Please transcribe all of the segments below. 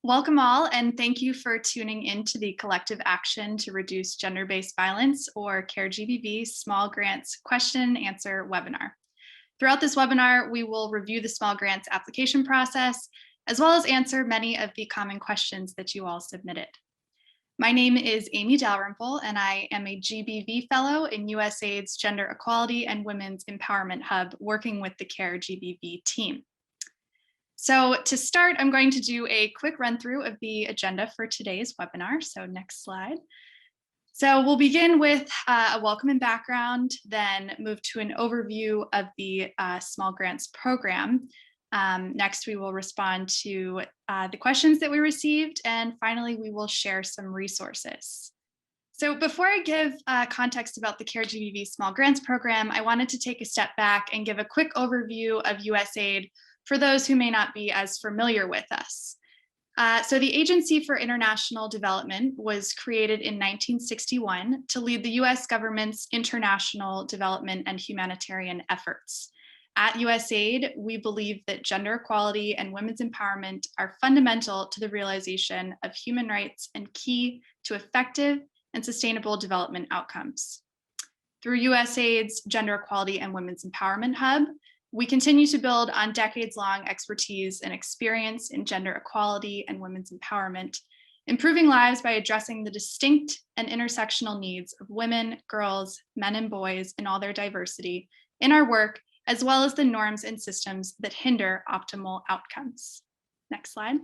Welcome all, and thank you for tuning into the Collective Action to Reduce Gender-Based Violence, or CAREGBV Small Grants Question and Answer webinar. Throughout this webinar, we will review the small grants application process, as well as answer many of the common questions that you all submitted. My name is Amy Dalrymple, and I am a GBV Fellow in USAID's Gender Equality and Women's Empowerment Hub, working with the CAREGBV team. So to start, I'm going to do a quick run through of the agenda for today's webinar. So next slide. So we'll begin with a welcome and background, then move to an overview of the small grants program. Next, we will respond to the questions that we received, and finally, we will share some resources. So before I give context about the CAREGBV Small Grants Program, I wanted to take a step back and give a quick overview of USAID for those who may not be as familiar with us. So the Agency for International Development was created in 1961 to lead the US government's international development and humanitarian efforts. At USAID, we believe that gender equality and women's empowerment are fundamental to the realization of human rights and key to effective and sustainable development outcomes. Through USAID's Gender Equality and Women's Empowerment Hub, we continue to build on decades-long expertise and experience in gender equality and women's empowerment, improving lives by addressing the distinct and intersectional needs of women, girls, men, and boys in all their diversity in our work, as well as the norms and systems that hinder optimal outcomes. Next slide.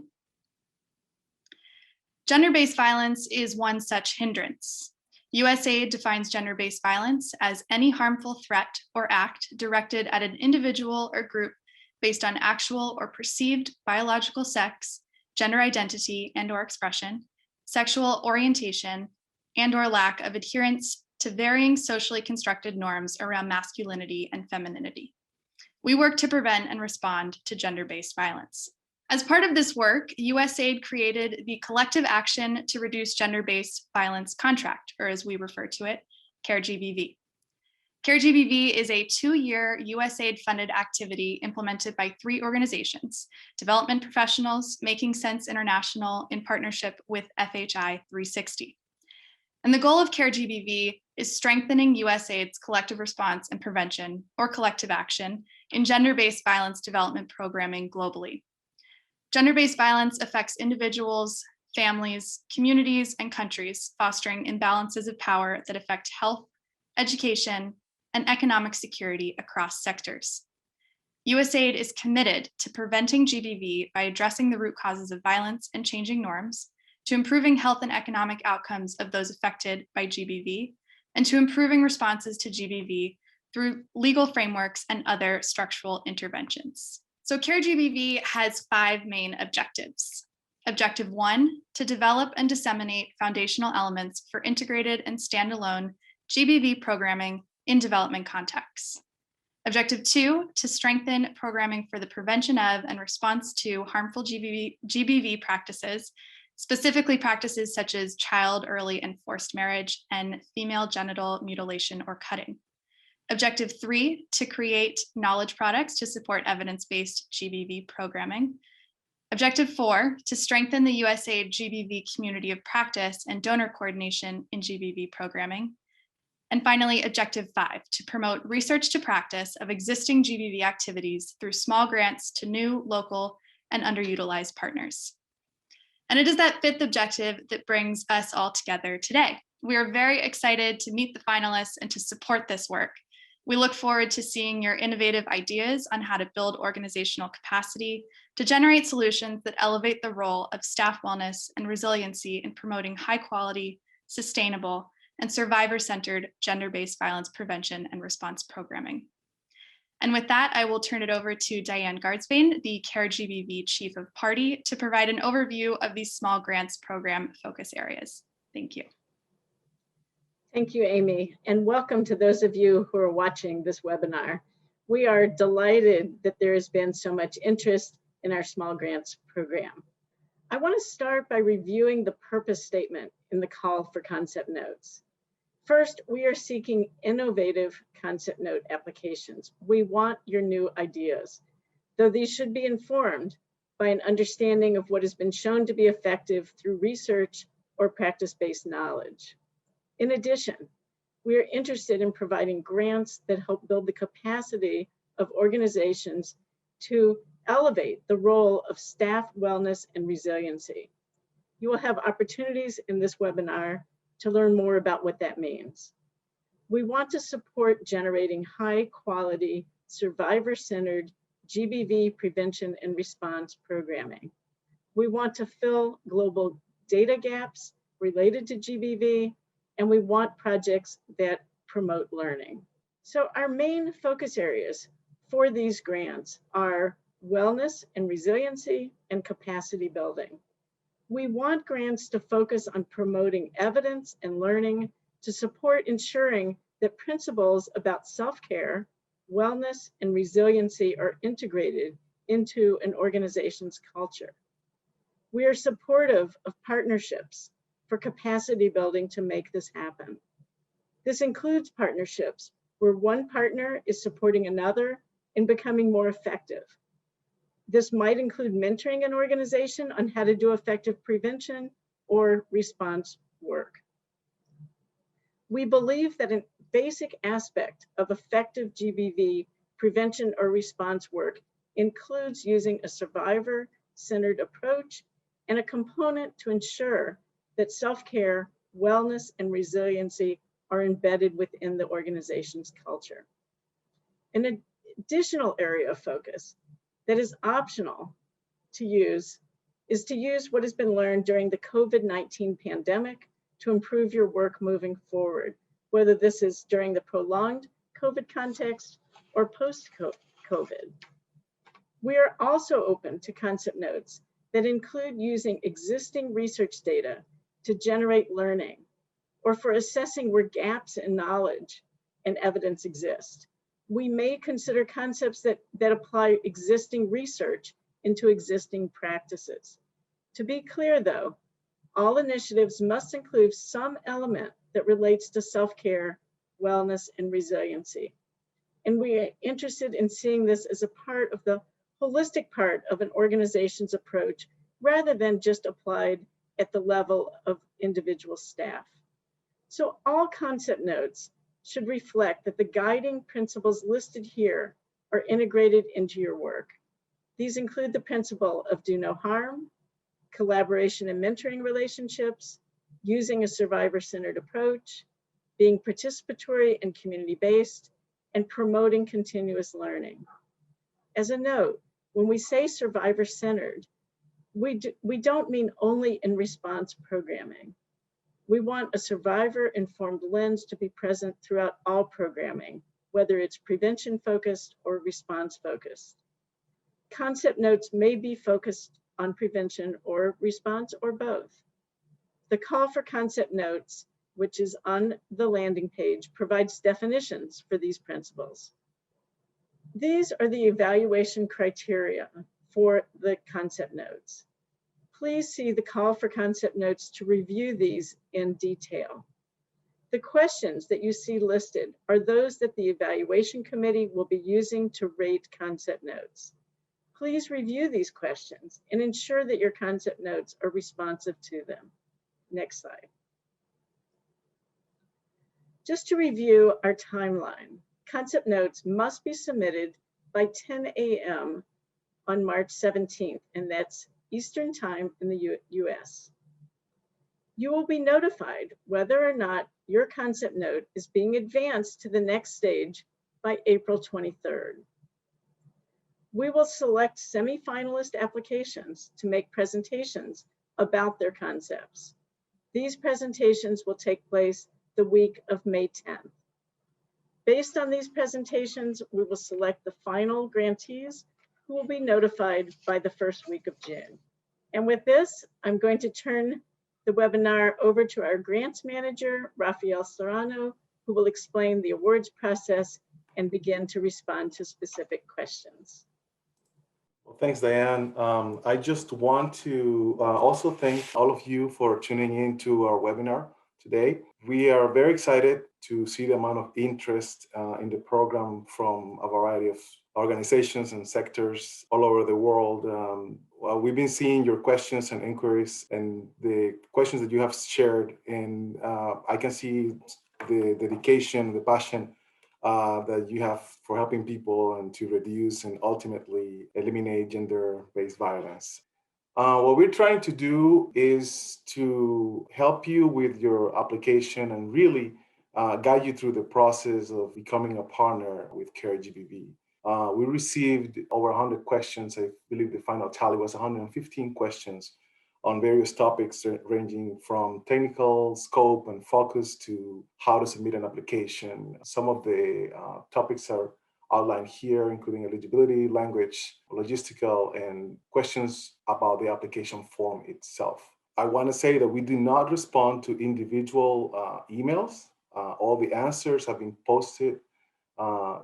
Gender-based violence is one such hindrance. USAID defines gender-based violence as any harmful threat or act directed at an individual or group based on actual or perceived biological sex, gender identity and/or expression, sexual orientation, and/or lack of adherence to varying socially constructed norms around masculinity and femininity. We work to prevent and respond to gender-based violence. As part of this work, USAID created the Collective Action to Reduce Gender-Based Violence Contract, or as we refer to it, CAREGBV. CAREGBV is a 2-year USAID-funded activity implemented by 3 organizations: Development Professionals, Making Sense International, in partnership with FHI 360. And the goal of CAREGBV is strengthening USAID's collective response and prevention, or collective action, in gender-based violence development programming globally. Gender-based violence affects individuals, families, communities, and countries, fostering imbalances of power that affect health, education, and economic security across sectors. USAID is committed to preventing GBV by addressing the root causes of violence and changing norms, to improving health and economic outcomes of those affected by GBV, and to improving responses to GBV through legal frameworks and other structural interventions. So CAREGBV has 5 main objectives. Objective 1, to develop and disseminate foundational elements for integrated and standalone GBV programming in development contexts. Objective 2, to strengthen programming for the prevention of and response to harmful GBV practices, specifically practices such as child, early, and forced marriage, and female genital mutilation or cutting. Objective 3, to create knowledge products to support evidence-based GBV programming. Objective 4, to strengthen the USAID GBV community of practice and donor coordination in GBV programming. And finally, Objective 5, to promote research to practice of existing GBV activities through small grants to new, local, and underutilized partners. And it is that 5th objective that brings us all together today. We are very excited to meet the finalists and to support this work. We look forward to seeing your innovative ideas on how to build organizational capacity to generate solutions that elevate the role of staff wellness and resiliency in promoting high quality, sustainable, and survivor-centered gender-based violence prevention and response programming. And with that, I will turn it over to Diane Gardsbane, the CAREGBV Chief of Party, to provide an overview of these small grants program focus areas. Thank you. Thank you, Amy, and welcome to those of you who are watching this webinar. We are delighted that there has been so much interest in our small grants program. I want to start by reviewing the purpose statement in the call for concept notes. First, we are seeking innovative concept note applications. We want your new ideas. Though these should be informed, by an understanding of what has been shown to be effective through research or practice-based knowledge. In addition, we are interested in providing grants that help build the capacity of organizations to elevate the role of staff wellness and resiliency. You will have opportunities in this webinar to learn more about what that means. We want to support generating high-quality, survivor-centered GBV prevention and response programming. We want to fill global data gaps related to GBV, and we want projects that promote learning. So our main focus areas for these grants are wellness and resiliency and capacity building. We want grants to focus on promoting evidence and learning to support ensuring that principles about self-care, wellness, and resiliency are integrated into an organization's culture. We are supportive of partnerships for capacity building to make this happen. This includes partnerships where one partner is supporting another in becoming more effective. This might include mentoring an organization on how to do effective prevention or response work. We believe that a basic aspect of effective GBV prevention or response work includes using a survivor-centered approach and a component to ensure that self-care, wellness, and resiliency are embedded within the organization's culture. An additional area of focus that is optional to use is to use what has been learned during the COVID-19 pandemic to improve your work moving forward, whether this is during the prolonged COVID context or post-COVID. We are also open to concept notes that include using existing research data to generate learning, or for assessing where gaps in knowledge and evidence exist. We may consider concepts that apply existing research into existing practices. To be clear though, all initiatives must include some element that relates to self-care, wellness, and resiliency. And we are interested in seeing this as a part of the holistic part of an organization's approach, rather than just applied at the level of individual staff. So all concept notes should reflect that the guiding principles listed here are integrated into your work. These include the principle of do no harm, collaboration and mentoring relationships, using a survivor-centered approach, being participatory and community-based, and promoting continuous learning. As a note, when we say survivor-centered, we don't mean only in response programming. We want a survivor-informed lens to be present throughout all programming, whether it's prevention-focused or response-focused. Concept notes may be focused on prevention or response or both. The call for concept notes, which is on the landing page, provides definitions for these principles. These are the evaluation criteria for the concept notes. Please see the call for concept notes to review these in detail. The questions that you see listed are those that the evaluation committee will be using to rate concept notes. Please review these questions and ensure that your concept notes are responsive to them. Next slide. Just to review our timeline, concept notes must be submitted by 10 a.m. on March 17th, and that's Eastern Time in the US. You will be notified whether or not your concept note is being advanced to the next stage by April 23rd. We will select semi-finalist applications to make presentations about their concepts. These presentations will take place the week of May 10th. Based on these presentations, we will select the final grantees who will be notified by the first week of June. And with this, I'm going to turn the webinar over to our grants manager, Rafael Serrano, who will explain the awards process and begin to respond to specific questions. Well, thanks, Diane. I just want to also thank all of you for tuning in to our webinar today. We are very excited to see the amount of interest in the program from a variety of organizations and sectors all over the world. Well, we've been seeing your questions and inquiries and the questions that you have shared, and I can see the dedication, the passion that you have for helping people and to reduce and ultimately eliminate gender-based violence. What we're trying to do is to help you with your application and really guide you through the process of becoming a partner with CAREGBV. We received over 100 questions. I believe the final tally was 115 questions on various topics ranging from technical scope and focus to how to submit an application. Some of the topics are outlined here, including eligibility, language, logistical, and questions about the application form itself. I want to say that we do not respond to individual emails. All the answers have been posted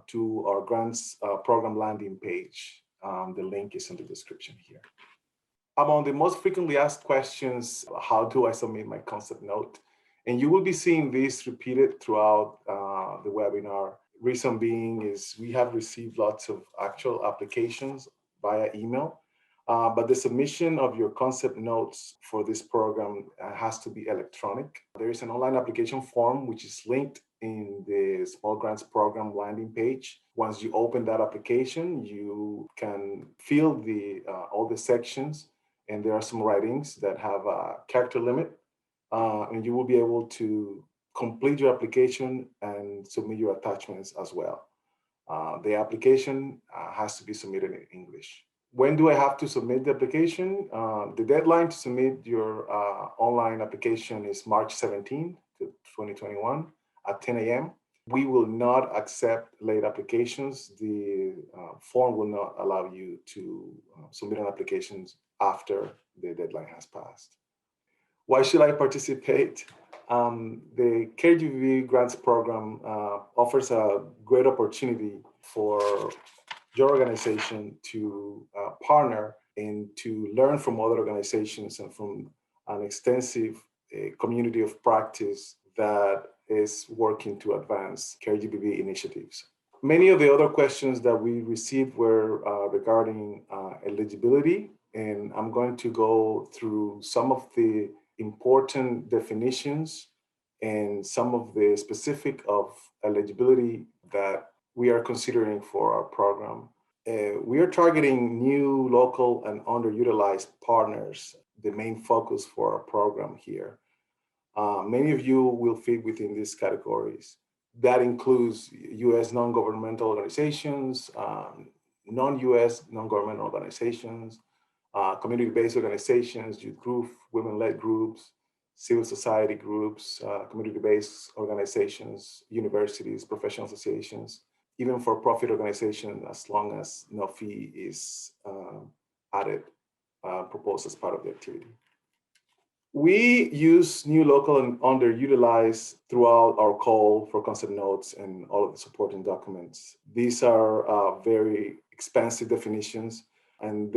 to our grants program landing page. The link is in the description here. Among the most frequently asked questions, how do I submit my concept note? And you will be seeing this repeated throughout the webinar. Reason being is we have received lots of actual applications via email, but the submission of your concept notes for this program has to be electronic. There is an online application form which is linked in the Small Grants Program landing page. Once you open that application, you can fill all the sections, and there are some writings that have a character limit, and you will be able to complete your application and submit your attachments as well. The application has to be submitted in English. When do I have to submit the application? The deadline to submit your online application is March 17th, 2021 at 10 a.m. We will not accept late applications. The form will not allow you to submit an application after the deadline has passed. Why should I participate? The CAREGBV Grants Program offers a great opportunity for your organization to partner and to learn from other organizations and from an extensive community of practice that is working to advance CAREGBV initiatives. Many of the other questions that we received were regarding eligibility, and I'm going to go through some of the important definitions and some of the specific of eligibility that we are considering for our program. We are targeting new, local, and underutilized partners, the main focus for our program here. Many of you will fit within these categories. That includes U.S. non-governmental organizations, non-U.S. non-governmental organizations, community-based organizations, youth groups, women-led groups, civil society groups, community-based organizations, universities, professional associations, even for-profit organizations, as long as no fee is proposed as part of the activity. We use new, local, and underutilized throughout our call for concept notes and all of the supporting documents. These are very expansive definitions, and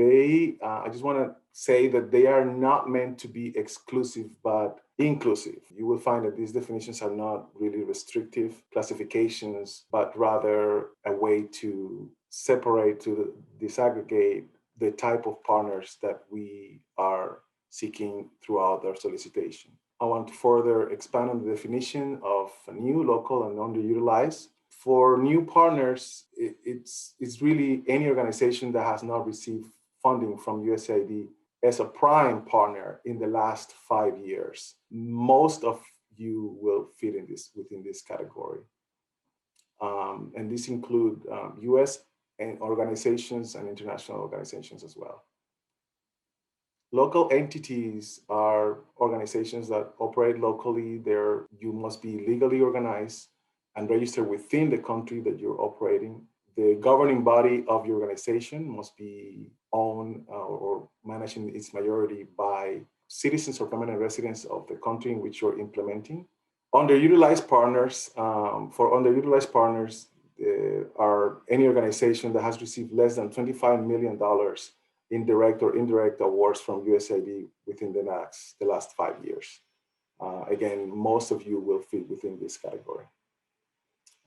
I just want to say that they are not meant to be exclusive, but inclusive. You will find that these definitions are not really restrictive classifications, but rather a way to separate, to disaggregate the type of partners that we are seeking throughout our solicitation. I want to further expand on the definition of new, local, and underutilized. For new partners, it's really any organization that has not received funding from USAID as a prime partner in the last 5 years. Most of you will fit within this category. And these include US organizations and international organizations as well. Local entities are organizations that operate locally. You must be legally organized and registered within the country that you're operating. The governing body of your organization must be owned or managed in its majority by citizens or permanent residents of the country in which you're implementing. Underutilized partners, for underutilized partners are any organization that has received less than $25 million in direct or indirect awards from USAID within the last 5 years. Again, most of you will fit within this category.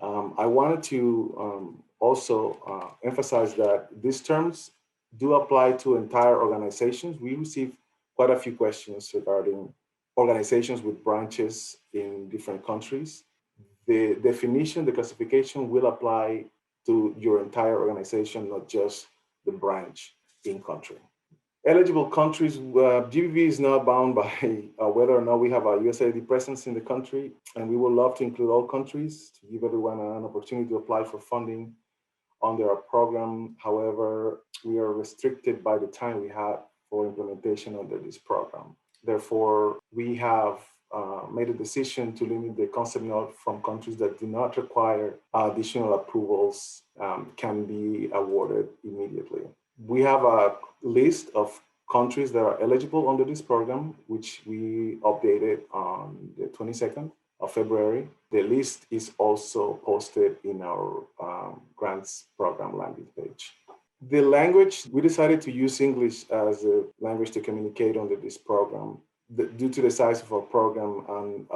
I wanted to also emphasize that these terms do apply to entire organizations. We receive quite a few questions regarding organizations with branches in different countries. The definition, the classification will apply to your entire organization, not just the branch in country. Eligible countries, GBV is not bound by whether or not we have a USAID presence in the country, and we would love to include all countries to give everyone an opportunity to apply for funding under our program. However, we are restricted by the time we have for implementation under this program. Therefore, we have made a decision to limit the concept note from countries that do not require additional approvals can be awarded immediately. We have a list of countries that are eligible under this program, which we updated on the 22nd of February. The list is also posted in our grants program landing page. The language, we decided to use English as a language to communicate under this program. Due to the size of our program and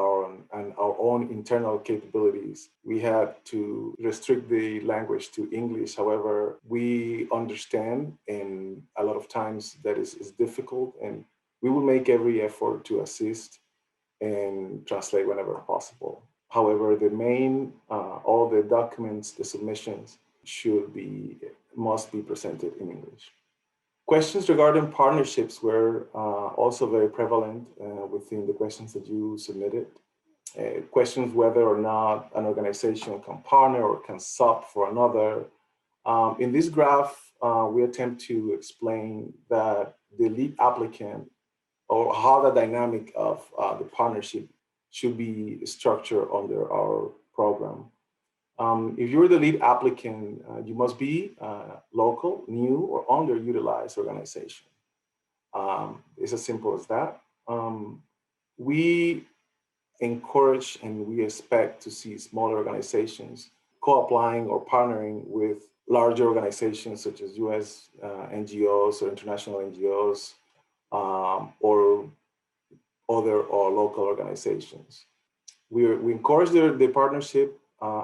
our own internal capabilities, we had to restrict the language to English. However, we understand, and a lot of times that is difficult, and we will make every effort to assist and translate whenever possible. However, the main, all the documents, the submissions must be presented in English. Questions regarding partnerships were also very prevalent within the questions that you submitted. Questions whether or not an organization can partner or can sub for another. In this graph, we attempt to explain that the lead applicant, or how the dynamic of the partnership should be structured under our program. If you're the lead applicant, you must be local, new, or underutilized organization. It's as simple as that. We encourage and we expect to see smaller organizations co-applying or partnering with larger organizations such as US NGOs or international NGOs or other or local organizations. We encourage the partnership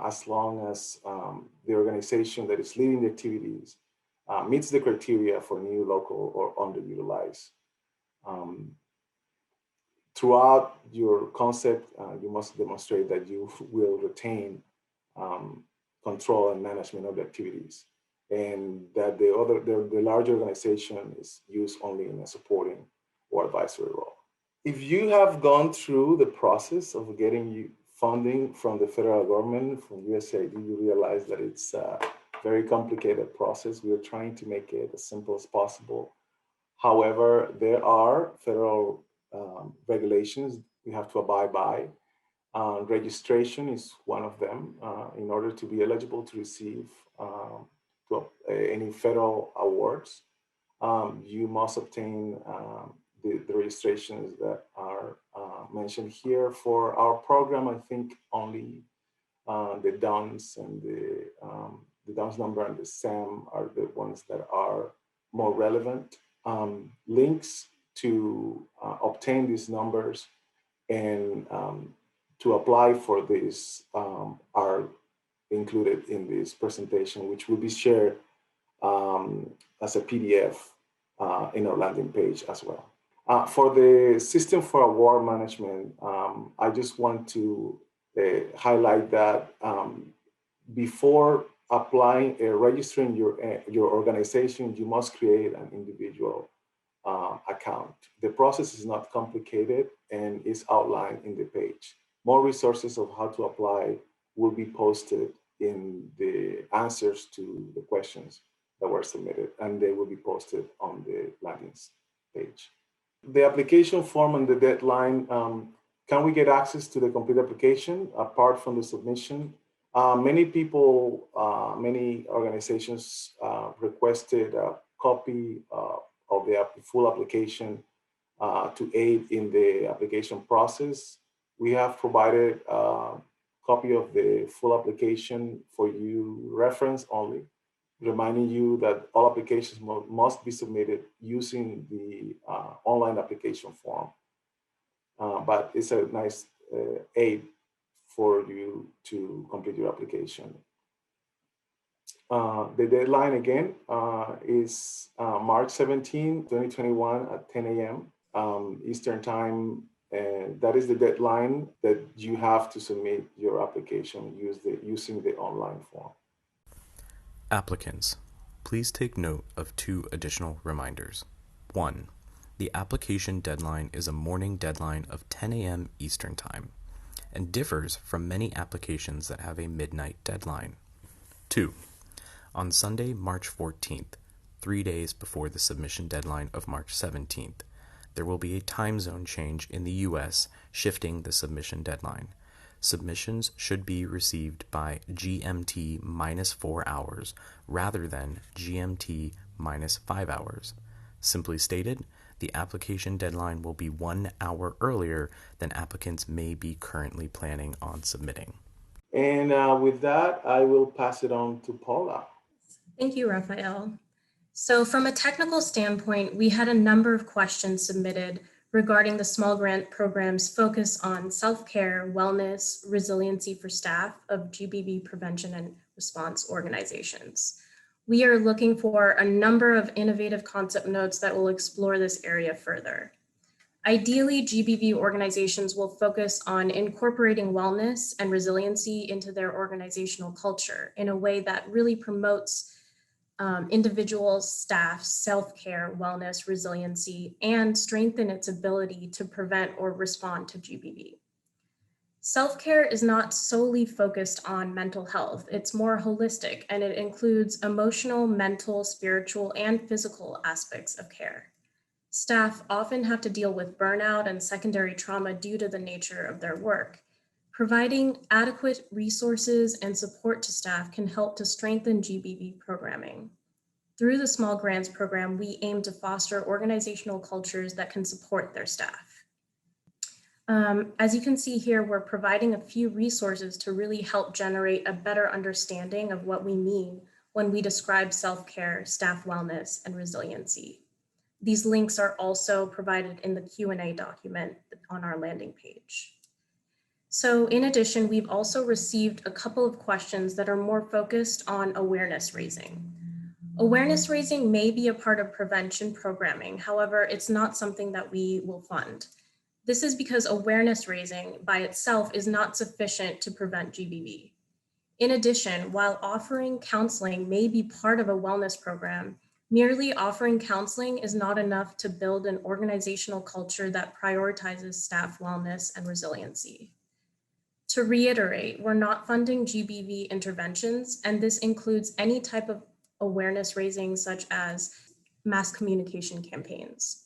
as long as the organization that is leading the activities meets the criteria for new, local, or underutilized. Throughout your concept, you must demonstrate that you will retain control and management of the activities, and that the larger organization is used only in a supporting or advisory role. If you have gone through the process of getting funding from the federal government, from USAID, you realize that it's a very complicated process. We are trying to make it as simple as possible. However, there are federal regulations we have to abide by. Registration is one of them. In order to be eligible to receive any federal awards, you must obtain the registrations that are mentioned here. For our program, I think only the DUNS and the DUNS number and the SAM are the ones that are more relevant. Links to obtain these numbers and to apply for this are included in this presentation, which will be shared as a PDF in our landing page as well. For the system for award management, I just want to highlight that before applying registering your organization, you must create an individual account. The process is not complicated and is outlined in the page. More resources of how to apply will be posted in the answers to the questions that were submitted, and they will be posted on the landing page. The application form and the deadline, can we get access to the complete application apart from the submission? Many people, many organizations requested a copy of the full application to aid in the application process. We have provided a copy of the full application for you reference only, reminding you that all applications must be submitted using the online application form. But it's a nice aid for you to complete your application. The deadline again is March 17, 2021 at 10 a.m. Eastern Time. And that is the deadline that you have to submit your application using the online form. Applicants, please take note of 2 additional reminders. 1. The application deadline is a morning deadline of 10 a.m. Eastern Time and differs from many applications that have a midnight deadline. 2. On Sunday, March 14th, 3 days before the submission deadline of March 17th, there will be a time zone change in the U.S. shifting the submission deadline. Submissions should be received by GMT minus 4 hours rather than GMT minus 5 hours. Simply stated, the application deadline will be 1 hour earlier than applicants may be currently planning on submitting. And with that, I will pass it on to Paula. Thank you, Rafael. So from a technical standpoint, we had a number of questions submitted regarding the small grant program's focus on self-care, wellness, resiliency for staff of GBV prevention and response organizations. We are looking for a number of innovative concept notes that will explore this area further. Ideally, GBV organizations will focus on incorporating wellness and resiliency into their organizational culture in a way that really promotes individuals, staff, self-care, wellness, resiliency, and strengthen its ability to prevent or respond to GBV. Self-care is not solely focused on mental health. It's more holistic, and it includes emotional, mental, spiritual, and physical aspects of care. Staff often have to deal with burnout and secondary trauma due to the nature of their work. Providing adequate resources and support to staff can help to strengthen GBV programming. Through the Small Grants program, we aim to foster organizational cultures that can support their staff. As you can see here, we're providing a few resources to really help generate a better understanding of what we mean when we describe self-care, staff wellness, and resiliency. These links are also provided in the Q&A document on our landing page. So in addition, we've also received a couple of questions that are more focused on awareness raising. Awareness raising may be a part of prevention programming. However, it's not something that we will fund. This is because awareness raising by itself is not sufficient to prevent GBV. In addition, while offering counseling may be part of a wellness program, merely offering counseling is not enough to build an organizational culture that prioritizes staff wellness and resiliency. To reiterate, we're not funding GBV interventions, and this includes any type of awareness raising such as mass communication campaigns.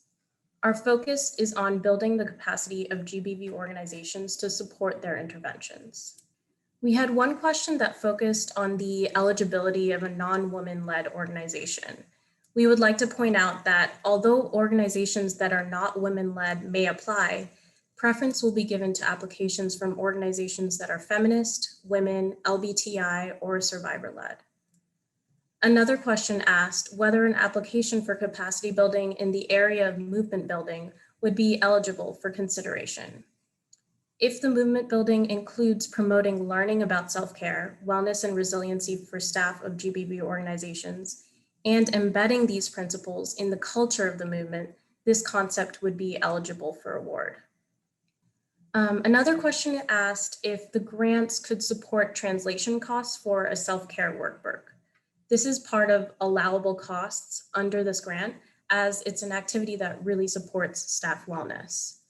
Our focus is on building the capacity of GBV organizations to support their interventions. We had one question that focused on the eligibility of a non-woman-led organization. We would like to point out that although organizations that are not women-led may apply, preference will be given to applications from organizations that are feminist, women, LBTQI, or survivor-led. Another question asked whether an application for capacity building in the area of movement building would be eligible for consideration. If the movement building includes promoting learning about self-care, wellness, and resiliency for staff of GBV organizations, and embedding these principles in the culture of the movement, this concept would be eligible for award. Another question asked if the grants could support translation costs for a self-care workbook. This is part of allowable costs under this grant, as it's an activity that really supports staff wellness.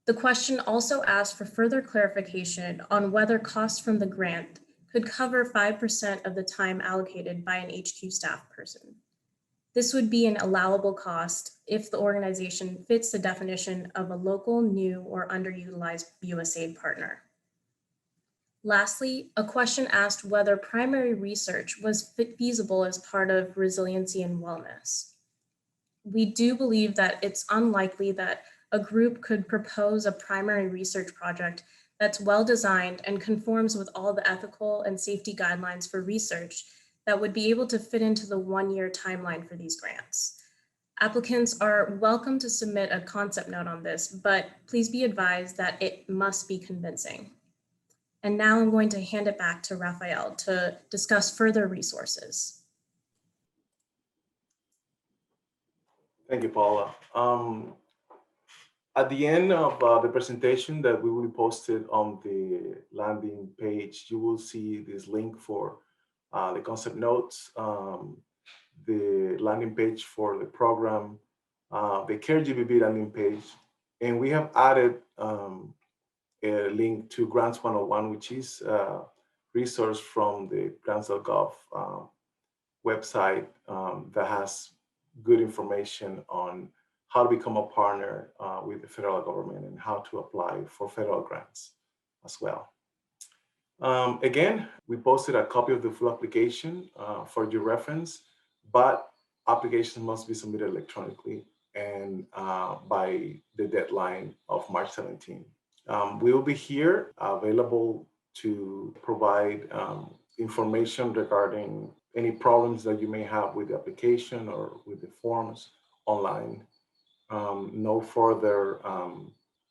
The question also asked for further clarification on whether costs from the grant could cover 5% of the time allocated by an HQ staff person. This would be an allowable cost if the organization fits the definition of a local, new, or underutilized USAID partner. Lastly, a question asked whether primary research was feasible as part of resiliency and wellness. We do believe that it's unlikely that a group could propose a primary research project that's well designed and conforms with all the ethical and safety guidelines for research that would be able to fit into the one-year timeline for these grants. Applicants are welcome to submit a concept note on this, but please be advised that it must be convincing. And now I'm going to hand it back to Raphael to discuss further resources. Thank you, Paula. At the end of the presentation that we will be posted on the landing page, you will see this link for the concept notes, the landing page for the program, the CAREGBV landing page, and we have added a link to Grants 101, which is a resource from the grants.gov website that has good information on how to become a partner with the federal government and how to apply for federal grants as well. Again, we posted a copy of the full application for your reference, but applications must be submitted electronically and by the deadline of March 17. We will be here available to provide information regarding any problems that you may have with the application or with the forms online. No further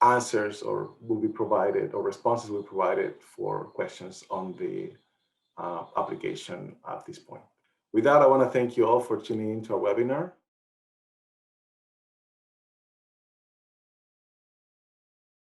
answers or will be provided or responses will be provided for questions on the application at this point. With that, I want to thank you all for tuning into our webinar.